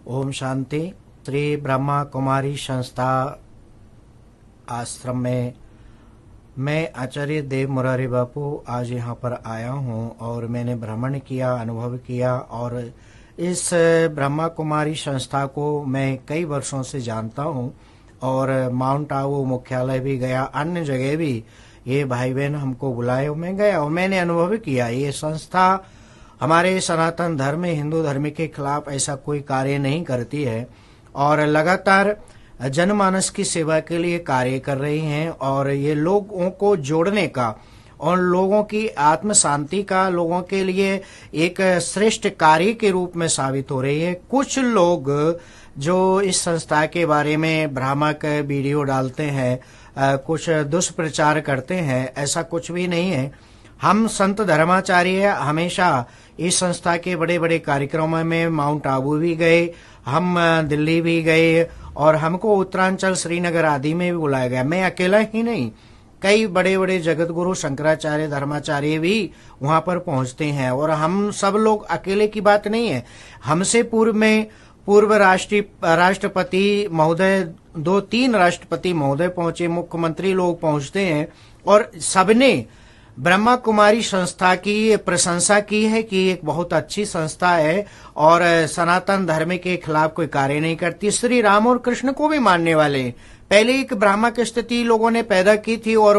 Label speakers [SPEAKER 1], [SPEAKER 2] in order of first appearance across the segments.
[SPEAKER 1] ओम शांति। श्री ब्रह्मा कुमारी संस्था आश्रम में मैं आचार्य देव मुरारी बापू आज यहाँ पर आया हूँ और मैंने भ्रमण किया, अनुभव किया। और इस ब्रह्मा कुमारी संस्था को मैं कई वर्षों से जानता हूँ और माउंट आबू मुख्यालय भी गया, अन्य जगह भी ये भाई बहन हमको बुलाए, मैं गया और मैंने अनुभव किया। ये संस्था हमारे सनातन धर्म हिंदू धर्म के खिलाफ ऐसा कोई कार्य नहीं करती है और लगातार जनमानस की सेवा के लिए कार्य कर रही हैं और ये लोगों को जोड़ने का और लोगों की आत्म शांति का लोगों के लिए एक श्रेष्ठ कार्य के रूप में साबित हो रही है। कुछ लोग जो इस संस्था के बारे में भ्रामक वीडियो डालते हैं, कुछ दुष्प्रचार करते हैं, ऐसा कुछ भी नहीं है। हम संत धर्माचार्य हमेशा इस संस्था के बड़े बड़े कार्यक्रमों में माउंट आबू भी गए, हम दिल्ली भी गए और हमको उत्तरांचल श्रीनगर आदि में भी बुलाया गया। मैं अकेला ही नहीं, कई बड़े बड़े जगत गुरु शंकराचार्य धर्माचार्य भी वहां पर पहुंचते हैं और हम सब लोग अकेले की बात नहीं है। हमसे पूर्व राष्ट्रपति महोदय, 2-3 राष्ट्रपति महोदय पहुंचे, मुख्यमंत्री लोग पहुंचते हैं और सबने ब्रह्मा कुमारी संस्था की प्रशंसा की है कि एक बहुत अच्छी संस्था है और सनातन धर्म के खिलाफ कोई कार्य नहीं करती। श्री राम और कृष्ण को भी मानने वाले पहले एक भ्रामक स्थिति लोगों ने पैदा की थी और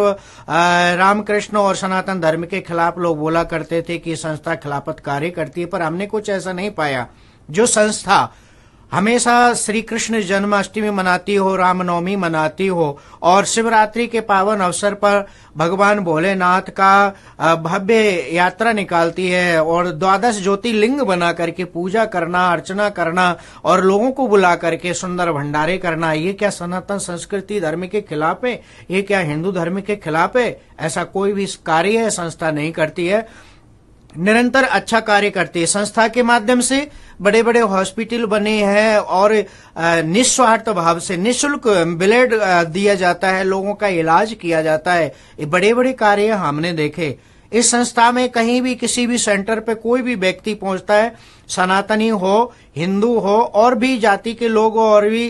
[SPEAKER 1] रामकृष्ण और सनातन धर्म के खिलाफ लोग बोला करते थे कि संस्था खिलाफत कार्य करती है, पर हमने कुछ ऐसा नहीं पाया। जो संस्था हमेशा श्री कृष्ण जन्माष्टमी मनाती हो, रामनवमी मनाती हो और शिवरात्रि के पावन अवसर पर भगवान भोलेनाथ का भव्य यात्रा निकालती है और 12 ज्योतिर्लिंग बना करके पूजा करना, अर्चना करना और लोगों को बुला करके सुंदर भंडारे करना, ये क्या सनातन संस्कृति धर्म के खिलाफ है? ये क्या हिंदू धर्म के खिलाफ है? ऐसा कोई भी कार्य है संस्था नहीं करती है, निरंतर अच्छा कार्य करती है। संस्था के माध्यम से बड़े बड़े हॉस्पिटल बने हैं और निस्वार्थ भाव से निशुल्क ब्लड दिया जाता है, लोगों का इलाज किया जाता है। ये बड़े बड़े कार्य हमने देखे। इस संस्था में कहीं भी किसी भी सेंटर पे कोई भी व्यक्ति पहुंचता है, सनातनी हो, हिंदू हो और भी जाति के लोग और भी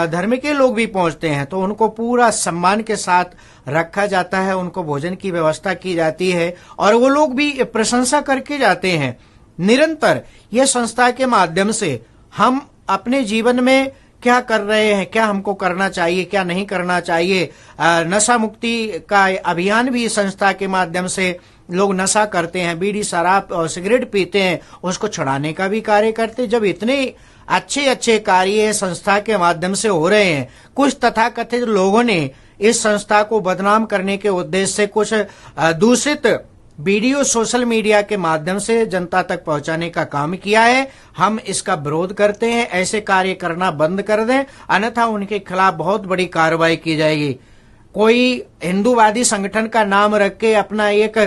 [SPEAKER 1] धर्म के लोग भी पहुंचते हैं, तो उनको पूरा सम्मान के साथ रखा जाता है, उनको भोजन की व्यवस्था की जाती है और वो लोग भी प्रशंसा करके जाते हैं। निरंतर यह संस्था के माध्यम से हम अपने जीवन में क्या कर रहे हैं, क्या हमको करना चाहिए, क्या नहीं करना चाहिए। नशा मुक्ति का अभियान भी संस्था के माध्यम से लोग नशा करते हैं, बीड़ी शराब और सिगरेट पीते हैं, उसको छुड़ाने का भी कार्य करते हैं। जब इतने अच्छे अच्छे कार्य संस्था के माध्यम से हो रहे हैं, कुछ तथाकथित लोगों ने इस संस्था को बदनाम करने के उद्देश्य से कुछ दूषित वीडियो सोशल मीडिया के माध्यम से जनता तक पहुंचाने का काम किया है। हम इसका विरोध करते हैं, ऐसे कार्य करना बंद कर दें, अन्यथा उनके खिलाफ बहुत बड़ी कार्रवाई की जाएगी। कोई हिंदूवादी संगठन का नाम रख के अपना एक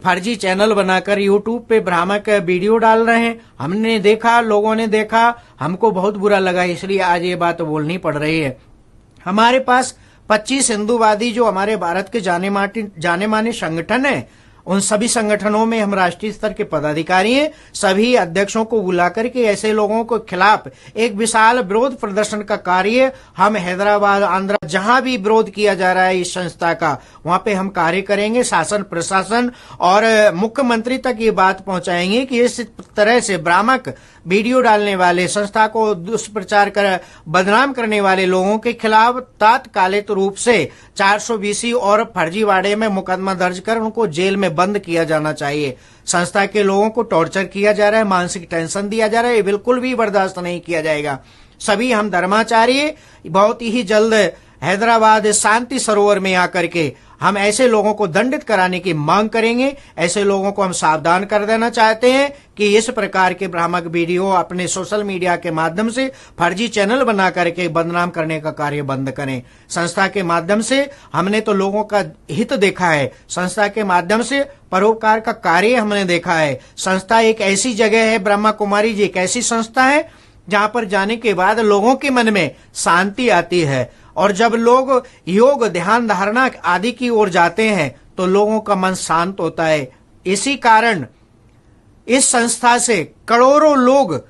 [SPEAKER 1] फर्जी चैनल बनाकर यूट्यूब पे भ्रामक वीडियो डाल रहे हैं, हमने देखा, लोगों ने देखा, हमको बहुत बुरा लगा, इसलिए आज ये बात बोलनी पड़ रही है। हमारे पास 25 हिंदूवादी जो हमारे भारत के जाने माने संगठन है, उन सभी संगठनों में हम राष्ट्रीय स्तर के पदाधिकारी हैं, सभी अध्यक्षों को बुला करके ऐसे लोगों के खिलाफ एक विशाल विरोध प्रदर्शन का कार्य हम हैदराबाद, आंध्र, जहां भी विरोध किया जा रहा है इस संस्था का, वहां पे हम कार्य करेंगे। शासन, प्रशासन और मुख्यमंत्री तक ये बात पहुंचाएंगे कि इस तरह से भ्रामक वीडियो डालने वाले, संस्था को दुष्प्रचार कर बदनाम करने वाले लोगों के खिलाफ तात्कालिक रूप से 420 और फर्जीवाड़े में मुकदमा दर्ज कर उनको जेल में बंद किया जाना चाहिए। संस्था के लोगों को टॉर्चर किया जा रहा है, मानसिक टेंशन दिया जा रहा है, ये बिल्कुल भी बर्दाश्त नहीं किया जाएगा। सभी हम धर्माचार्य बहुत ही जल्द हैदराबाद शांति सरोवर में आकर के हम ऐसे लोगों को दंडित कराने की मांग करेंगे। ऐसे लोगों को हम सावधान कर देना चाहते हैं कि इस प्रकार के भ्रामक वीडियो अपने सोशल मीडिया के माध्यम से फर्जी चैनल बना करके बदनाम करने का कार्य बंद करें। संस्था के माध्यम से हमने तो लोगों का हित देखा है, संस्था के माध्यम से परोपकार का कार्य हमने देखा है। संस्था एक ऐसी जगह है, ब्रह्मा कुमारी जी एक ऐसी संस्था है जहां पर जाने के बाद लोगों के मन में शांति आती है और जब लोग योग, ध्यान, धारणा आदि की ओर जाते हैं तो लोगों का मन शांत होता है। इसी कारण इस संस्था से करोड़ों लोग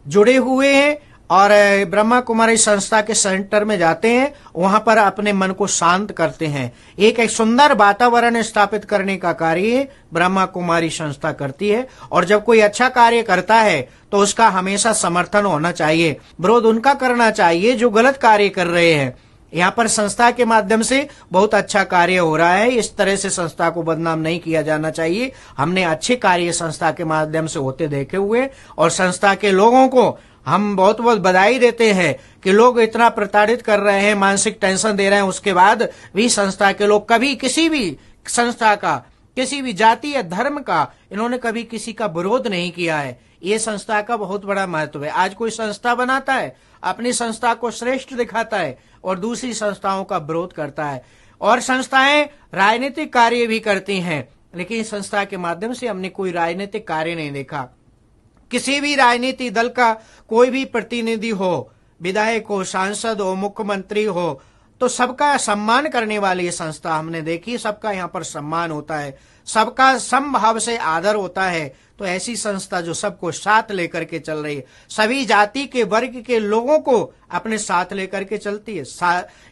[SPEAKER 1] जुड़े हुए हैं और ब्रह्मा कुमारी संस्था के सेंटर में जाते हैं, वहां पर अपने मन को शांत करते हैं। एक सुंदर वातावरण स्थापित करने का कार्य ब्रह्मा कुमारी संस्था करती है। और जब कोई अच्छा कार्य करता है तो उसका हमेशा समर्थन होना चाहिए, विरोध उनका करना चाहिए जो गलत कार्य कर रहे हैं। यहाँ पर संस्था के माध्यम से बहुत अच्छा कार्य हो रहा है, इस तरह से संस्था को बदनाम नहीं किया जाना चाहिए। हमने अच्छे कार्य संस्था के माध्यम से होते देखे हुए, और संस्था के लोगों को हम बहुत बहुत बधाई देते हैं कि लोग इतना प्रताड़ित कर रहे हैं, मानसिक टेंशन दे रहे हैं, उसके बाद भी संस्था के लोग कभी किसी भी संस्था का, किसी भी जाति या धर्म का इन्होंने कभी किसी का विरोध नहीं किया है। ये संस्था का बहुत बड़ा महत्व है। आज कोई संस्था बनाता है, अपनी संस्था को श्रेष्ठ दिखाता है और दूसरी संस्थाओं का विरोध करता है। और संस्थाएं राजनीतिक कार्य भी करती हैं, लेकिन संस्था के माध्यम से हमने कोई राजनीतिक कार्य नहीं देखा। किसी भी राजनीतिक दल का कोई भी प्रतिनिधि हो, विधायक हो, सांसद हो, मुख्यमंत्री हो, तो सबका सम्मान करने वाली ये संस्था हमने देखी। सबका यहाँ पर सम्मान होता है, सबका समभाव से आदर होता है। तो ऐसी संस्था जो सबको साथ लेकर के चल रही है, सभी जाति के वर्ग के लोगों को अपने साथ लेकर के चलती है।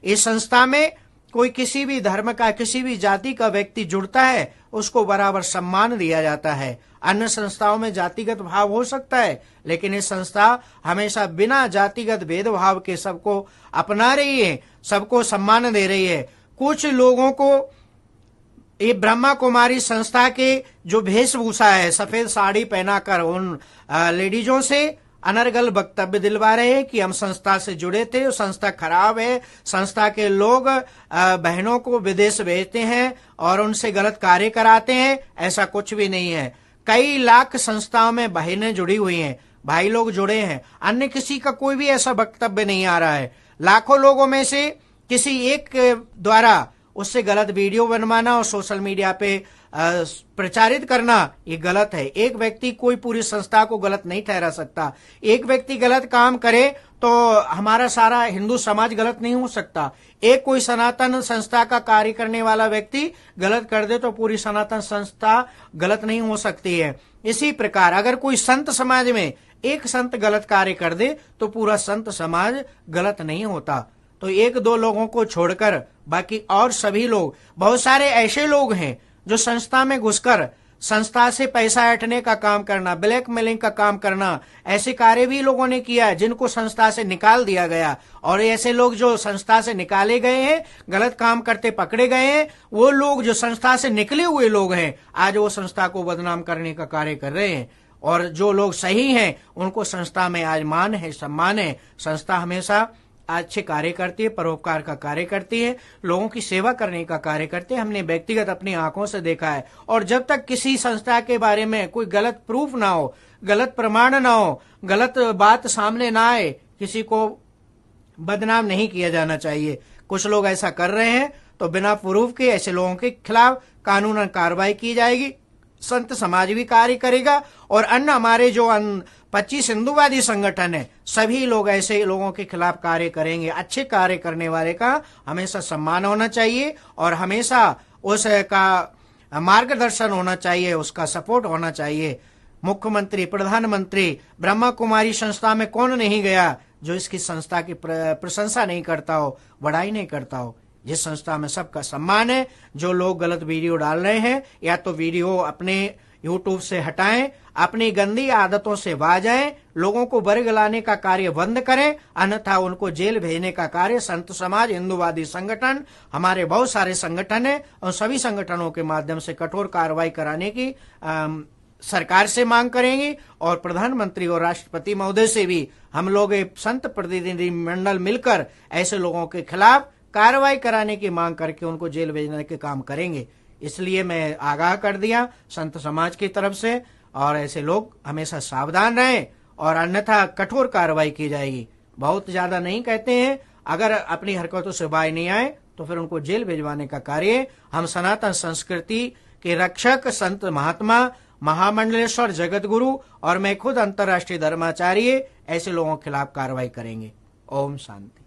[SPEAKER 1] इस संस्था में कोई किसी भी धर्म का, किसी भी जाति का व्यक्ति जुड़ता है, उसको बराबर सम्मान दिया जाता है। अन्य संस्थाओं में जातिगत भाव हो सकता है, लेकिन ये संस्था हमेशा बिना जातिगत भेदभाव के सबको अपना रही है, सबको सम्मान दे रही है। कुछ लोगों को ये ब्रह्मा कुमारी संस्था के जो वेशभूषा है, सफेद साड़ी पहनाकर उन लेडीजों से अनर्गल वक्तव्य दिलवा रहे हैं कि हम संस्था से जुड़े थे, संस्था खराब है, संस्था के लोग बहनों को विदेश भेजते हैं और उनसे गलत कार्य कराते हैं। ऐसा कुछ भी नहीं है। कई लाख संस्थाओं में बहनें जुड़ी हुई हैं, भाई लोग जुड़े हैं, अन्य किसी का कोई भी ऐसा वक्तव्य नहीं आ रहा है। लाखों लोगों में से किसी एक द्वारा उससे गलत वीडियो बनवाना और सोशल मीडिया पे प्रचारित करना ये गलत है। एक व्यक्ति कोई पूरी संस्था को गलत नहीं ठहरा सकता। एक व्यक्ति गलत काम करे तो हमारा सारा हिंदू समाज गलत नहीं हो सकता। एक कोई सनातन संस्था का कार्य करने वाला व्यक्ति गलत कर दे तो पूरी सनातन संस्था गलत नहीं हो सकती है। इसी प्रकार अगर कोई संत समाज में एक संत गलत कार्य कर दे तो पूरा संत समाज गलत नहीं होता। तो एक दो लोगों को छोड़कर बाकी और सभी लोग, बहुत सारे ऐसे लोग हैं जो संस्था में घुसकर संस्था से पैसा ऐंठने का काम करना, ब्लैकमेलिंग का काम करना, ऐसे कार्य भी लोगों ने किया है जिनको संस्था से निकाल दिया गया। और ऐसे लोग जो संस्था से निकाले गए हैं, गलत काम करते पकड़े गए हैं, वो लोग जो संस्था से निकले हुए लोग हैं, आज वो संस्था को बदनाम करने का कार्य कर रहे हैं। और जो लोग सही हैं उनको संस्था में आज मान है, सम्मान है। संस्था हमेशा अच्छे कार्य करती है, परोपकार का कार्य करती है, लोगों की सेवा करने का कार्य करती है। हमने व्यक्तिगत अपनी आंखों से देखा है। और जब तक किसी संस्था के बारे में कोई गलत प्रूफ ना हो, गलत प्रमाण ना हो, गलत बात सामने ना आए, किसी को बदनाम नहीं किया जाना चाहिए। कुछ लोग ऐसा कर रहे हैं तो बिना प्रूफ के ऐसे लोगों के खिलाफ कानूनन कार्रवाई की जाएगी। संत समाज भी कार्य करेगा और अन्य हमारे जो 25 हिंदूवादी संगठन है, सभी लोग ऐसे लोगों के खिलाफ कार्य करेंगे। अच्छे कार्य करने वाले का हमेशा सम्मान होना चाहिए और हमेशा उसका मार्गदर्शन होना चाहिए, उसका सपोर्ट होना चाहिए। मुख्यमंत्री, प्रधानमंत्री ब्रह्मा कुमारी संस्था में कौन नहीं गया जो इसकी संस्था की प्रशंसा नहीं करता हो, बड़ाई नहीं करता हो। जिस संस्था में सबका सम्मान है। जो लोग गलत वीडियो डाल रहे हैं या तो वीडियो अपने यूट्यूब से हटाएं, अपनी गंदी आदतों से बाज आएं, लोगों को वर्ग लाने का कार्य बंद करें, अन्यथा उनको जेल भेजने का कार्य संत समाज, हिंदूवादी संगठन, हमारे बहुत सारे संगठन है और सभी संगठनों के माध्यम से कठोर कार्रवाई कराने की सरकार से मांग करेंगे। और प्रधानमंत्री और राष्ट्रपति महोदय से भी हम लोग संत प्रतिनिधि मंडल मिलकर ऐसे लोगों के खिलाफ कार्रवाई कराने की मांग करके उनको जेल भेजने के काम करेंगे। इसलिए मैं आगाह कर दिया संत समाज की तरफ से, और ऐसे लोग हमेशा सावधान रहें और अन्यथा कठोर कार्रवाई की जाएगी। बहुत ज्यादा नहीं कहते हैं, अगर अपनी हरकतों से बाहर नहीं आए तो फिर उनको जेल भिजवाने का कार्य हम सनातन संस्कृति के रक्षक संत महात्मा महामंडलेश्वर जगत गुरु और मैं खुद अंतर्राष्ट्रीय धर्माचार्य ऐसे लोगों के खिलाफ कार्रवाई करेंगे। ओम शांति।